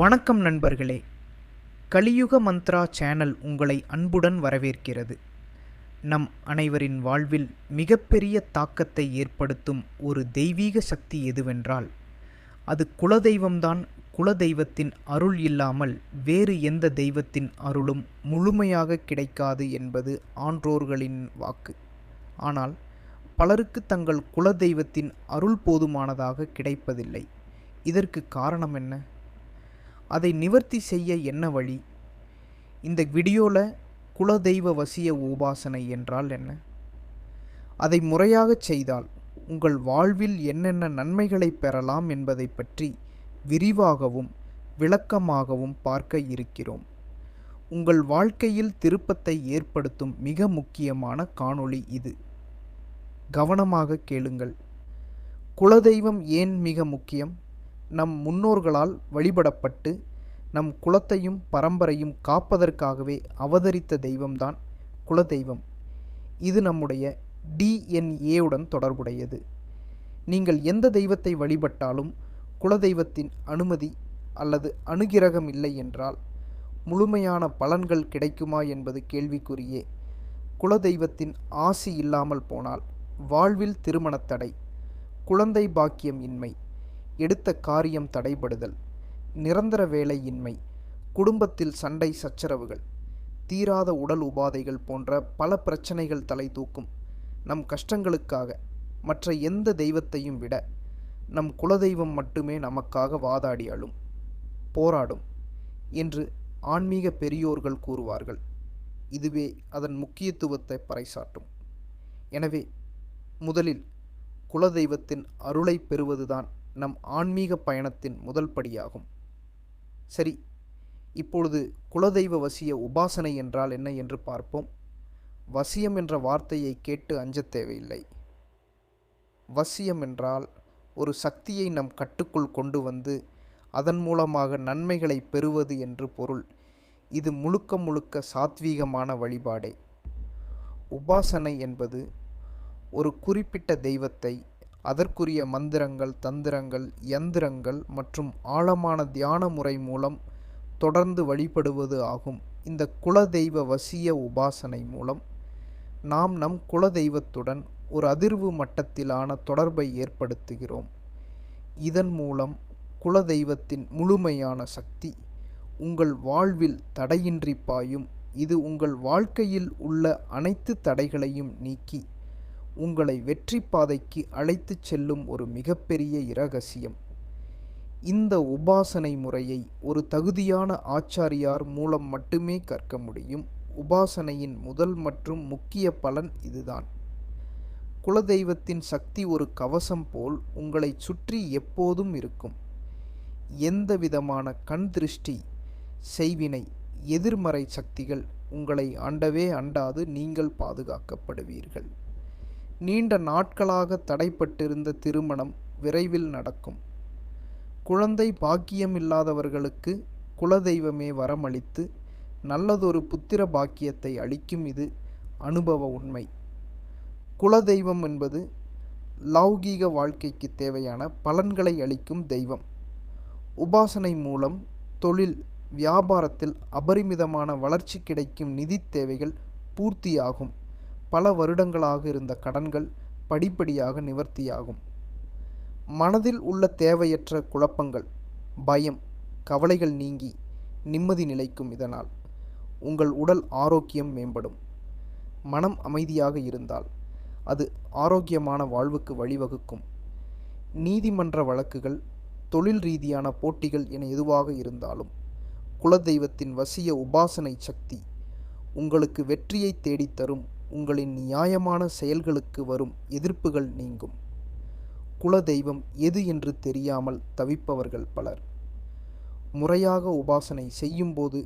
வணக்கம் நண்பர்களே. கலியுக மந்த்ரா சேனல் உங்களை அன்புடன் வரவேற்கிறது. நம் அனைவரின் வாழ்வில் மிகப்பெரிய தாக்கத்தை ஏற்படுத்தும் ஒரு தெய்வீக சக்தி எதுவென்றால் அது குலதெய்வம்தான். குலதெய்வத்தின் அருள் இல்லாமல் வேறு எந்த தெய்வத்தின் அருளும் முழுமையாக கிடைக்காது என்பது ஆன்றோர்களின் வாக்கு. ஆனால் பலருக்கு தங்கள் குலதெய்வத்தின் அருள் போதுமானதாக கிடைப்பதில்லை. இதற்கு காரணம் என்ன? அதை நிவர்த்தி செய்ய என்ன வழி? இந்த வீடியோவில் குலதெய்வ வசிய உபாசனை என்றால் என்ன, அதை முறையாகச் செய்தால் உங்கள் வாழ்வில் என்னென்ன நன்மைகளை பெறலாம் என்பதை பற்றி விரிவாகவும் விளக்கமாகவும் பார்க்க இருக்கிறோம். உங்கள் வாழ்க்கையில் திருப்பத்தை ஏற்படுத்தும் மிக முக்கியமான காணொளி இது. கவனமாக கேளுங்கள். குலதெய்வம் ஏன் மிக முக்கியம்? நம் முன்னோர்களால் வழிபடப்பட்டு நம் குலத்தையும் பரம்பரையும் காப்பதற்காகவே அவதரித்த தெய்வம்தான் குலதெய்வம். இது நம்முடைய டிஎன்ஏவுடன் தொடர்புடையது. நீங்கள் எந்த தெய்வத்தை வழிபட்டாலும் குலதெய்வத்தின் அனுமதி அல்லது அனுகிரகம் இல்லை என்றால் முழுமையான பலன்கள் கிடைக்குமா என்பது கேள்விக்குறியே. குலதெய்வத்தின் ஆசி இல்லாமல் போனால் வாழ்வில் திருமணத்தடை, குழந்தை பாக்கியம் இன்மை, எடுத்த காரியம் தடைபடுதல், நிரந்தர வேலையின்மை, குடும்பத்தில் சண்டை சச்சரவுகள், தீராத உடல் உபாதைகள் போன்ற பல பிரச்சனைகள் தலை தூக்கும். நம் கஷ்டங்களுக்காக மற்ற எந்த தெய்வத்தையும் விட நம் குலதெய்வம் மட்டுமே நமக்காக வாதாடி அழும், போராடும் என்று ஆன்மீக பெரியோர்கள் கூறுவார்கள். இதுவே அதன் முக்கியத்துவத்தை பறைசாற்றும். எனவே முதலில் குலதெய்வத்தின் அருளை பெறுவதுதான் நம் ஆன்மீக பயணத்தின் முதல் படியாகும். சரி, இப்பொழுது குலதெய்வ வசிய உபாசனை என்றால் என்ன என்று பார்ப்போம். வசியம் என்ற வார்த்தையை கேட்டு அஞ்சத் தேவையில்லை. வசியம் என்றால் ஒரு சக்தியை நம் கட்டுக்குள் கொண்டு வந்து அதன் மூலமாக நன்மைகளை பெறுவது என்று பொருள். இது முழுக்க முழுக்க சாத்வீகமான வழிபாடே. உபாசனை என்பது ஒரு குறிப்பிட்ட தெய்வத்தை அதற்குரிய மந்திரங்கள், தந்திரங்கள், யந்திரங்கள் மற்றும் ஆழமான தியான முறை மூலம் தொடர்ந்து வழிபடுவது ஆகும். இந்த குலதெய்வ வசிய உபாசனை மூலம் நாம் நம் குலதெய்வத்துடன் ஒரு அதிர்வு மட்டத்திலான தொடர்பை ஏற்படுத்துகிறோம். இதன் மூலம் குலதெய்வத்தின் முழுமையான சக்தி உங்கள் வாழ்வில் தடையின்றி பாயும். இது உங்கள் வாழ்க்கையில் உள்ள அனைத்து தடைகளையும் நீக்கி உங்களை வெற்றி பாதைக்கு அழைத்துச் செல்லும் ஒரு மிகப்பெரிய இரகசியம். இந்த உபாசனை முறையை ஒரு தகுதியான ஆச்சாரியார் மூலம் மட்டுமே கற்க முடியும். உபாசனையின் முதல் மற்றும் முக்கிய பலன் இதுதான். குலதெய்வத்தின் சக்தி ஒரு கவசம் போல் உங்களை சுற்றி எப்போதும் இருக்கும். எந்த விதமான கண் திருஷ்டி, செய்வினை, எதிர்மறை சக்திகள் உங்களை அண்டவே அண்டாது நீங்கள் பாதுகாக்கப்படுவீர்கள். நீண்ட நாட்களாக தடைப்பட்டிருந்த திருமணம் விரைவில் நடக்கும். குழந்தை பாக்கியம் இல்லாதவர்களுக்கு குலதெய்வமே வரமளித்து நல்லதொரு புத்திர பாக்கியத்தை அளிக்கும். இது அனுபவ உண்மை. குலதெய்வம் என்பது லௌகீக வாழ்க்கைக்கு தேவையான பலன்களை அளிக்கும் தெய்வம். உபாசனை மூலம் தொழில், வியாபாரத்தில் அபரிமிதமான வளர்ச்சி கிடைக்கும். நிதி தேவைகள் பூர்த்தியாகும். பல வருடங்களாக இருந்த கடன்கள் படிப்படியாக நிவர்த்தியாகும். மனதில் உள்ள தேவையற்ற குழப்பங்கள், பயம், கவலைகள் நீங்கி நிம்மதி நிலைக்கும். இதனால் உங்கள் உடல் ஆரோக்கியம் மேம்படும். மனம் அமைதியாக இருந்தால் அது ஆரோக்கியமான வாழ்வுக்கு வழிவகுக்கும். நீதிமன்ற வழக்குகள், தொழில் ரீதியான போட்டிகள் என எதுவாக இருந்தாலும் குலதெய்வத்தின் வசிய உபாசனை சக்தி உங்களுக்கு வெற்றியை தேடித்தரும். உங்களின் நியாயமான செயல்களுக்கு வரும் எதிர்ப்புகள் நீங்கும். குலதெய்வம் எது என்று தெரியாமல் தவிப்பவர்கள் பலர். முறையாக உபாசனை செய்யும்போது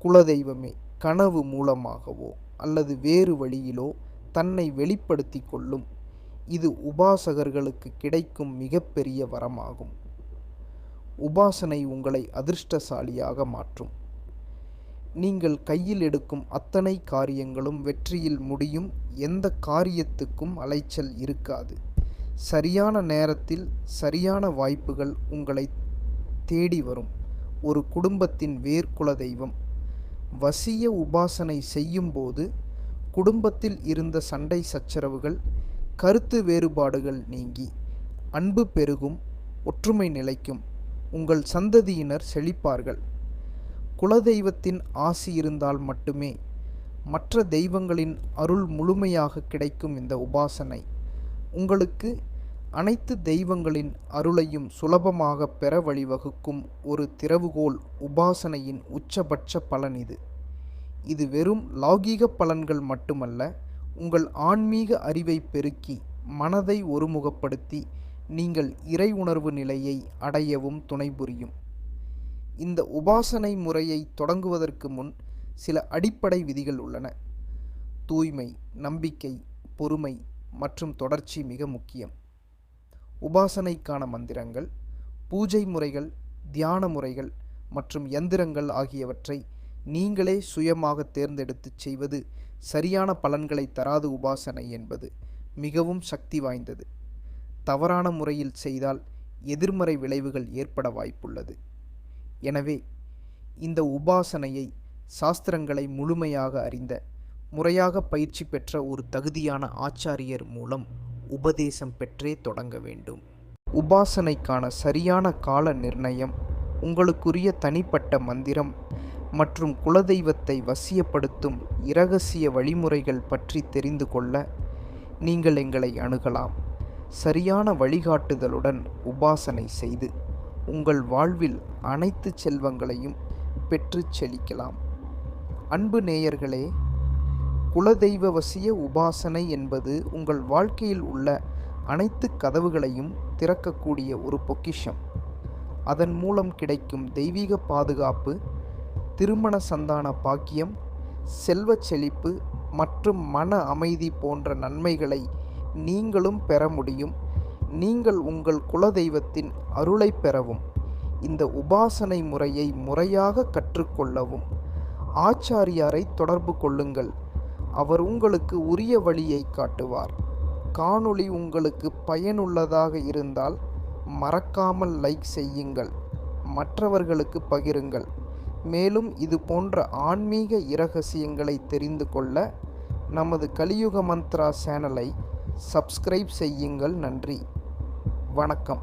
குலதெய்வமே கனவு மூலமாகவோ அல்லது வேறு வழியிலோ தன்னை வெளிப்படுத்தி கொள்ளும். இது உபாசகர்களுக்கு கிடைக்கும் மிகப்பெரிய வரமாகும். உபாசனை உங்களை அதிர்ஷ்டசாலியாக மாற்றும். நீங்கள் கையில் எடுக்கும் அத்தனை காரியங்களும் வெற்றியில் முடியும். எந்த காரியத்துக்கும் அலைச்சல் இருக்காது. சரியான நேரத்தில் சரியான வாய்ப்புகள் உங்களை தேடி வரும். ஒரு குடும்பத்தின் வேர்க்குல தெய்வம். வசிய உபாசனை செய்யும்போது குடும்பத்தில் இருந்த சண்டை சச்சரவுகள், கருத்து வேறுபாடுகள் நீங்கி அன்பு பெருகும், ஒற்றுமை நிலைக்கும். உங்கள் சந்ததியினர் செழிப்பார்கள். குலதெய்வத்தின் ஆசி இருந்தால் மட்டுமே மற்ற தெய்வங்களின் அருள் முழுமையாக கிடைக்கும். இந்த உபாசனை உங்களுக்கு அனைத்து தெய்வங்களின் அருளையும் சுலபமாக பெற வழிவகுக்கும் ஒரு திறவுகோல். உபாசனையின் உச்சபட்ச பலன் இது. இது வெறும் லௌகீக பலன்கள் மட்டுமல்ல, உங்கள் ஆன்மீக அறிவை பெருக்கி மனதை ஒருமுகப்படுத்தி நீங்கள் இறை உணர்வு நிலையை அடையவும் துணை புரியும். இந்த உபாசனை முறையை தொடங்குவதற்கு முன் சில அடிப்படை விதிகள் உள்ளன. தூய்மை, நம்பிக்கை, பொறுமை மற்றும் தொடர்ச்சி மிக முக்கியம். உபாசனைக்கான மந்திரங்கள், பூஜை முறைகள், தியான முறைகள் மற்றும் யந்திரங்கள் ஆகியவற்றை நீங்களே சுயமாக தேர்ந்தெடுத்து செய்வது சரியான பலன்களை தராது. உபாசனை என்பது மிகவும் சக்தி வாய்ந்தது. தவறான முறையில் செய்தால் எதிர்மறை விளைவுகள் ஏற்பட வாய்ப்புள்ளது. எனவே இந்த உபாசனையை சாஸ்திரங்களை முழுமையாக அறிந்த, முறையாக பயிற்சி பெற்ற ஒரு தகுதியான ஆச்சாரியர் மூலம் உபதேசம் பெற்றே தொடங்க வேண்டும். உபாசனைக்கான சரியான கால நிர்ணயம், உங்களுக்குரிய தனிப்பட்ட மந்திரம் மற்றும் குலதெய்வத்தை வசியப்படுத்தும் இரகசிய வழிமுறைகள் பற்றி தெரிந்து கொள்ள நீங்கள் எங்களை அணுகலாம். சரியான வழிகாட்டுதலுடன் உபாசனை செய்து உங்கள் வாழ்வில் அனைத்து செல்வங்களையும் பெற்று செழிக்கலாம். அன்பு நேயர்களே, குலதெய்வ வசிய உபாசனை என்பது உங்கள் வாழ்க்கையில் உள்ள அனைத்து கதவுகளையும் திறக்கக்கூடிய ஒரு பொக்கிஷம். அதன் மூலம் கிடைக்கும் தெய்வீக பாதுகாப்பு, திருமண சந்தான பாக்கியம், செல்வச் செழிப்பு மற்றும் மன அமைதி போன்ற நன்மைகளை நீங்களும் பெற முடியும். நீங்கள் உங்கள் குலதெய்வத்தின் அருளை பெறவும், இந்த உபாசனை முறையை முறையாக கற்றுக்கொள்ளவும் ஆச்சாரியாரை தொடர்பு கொள்ளுங்கள். அவர் உங்களுக்கு உரிய வழியை காட்டுவார். காணொளி உங்களுக்கு பயனுள்ளதாக இருந்தால் மறக்காமல் லைக் செய்யுங்கள், மற்றவர்களுக்கு பகிருங்கள். மேலும் இது போன்ற ஆன்மீக இரகசியங்களை தெரிந்து கொள்ள நமது கலியுக மந்த்ரா சேனலை சப்ஸ்கிரைப் செய்யுங்கள். நன்றி, வணக்கம்.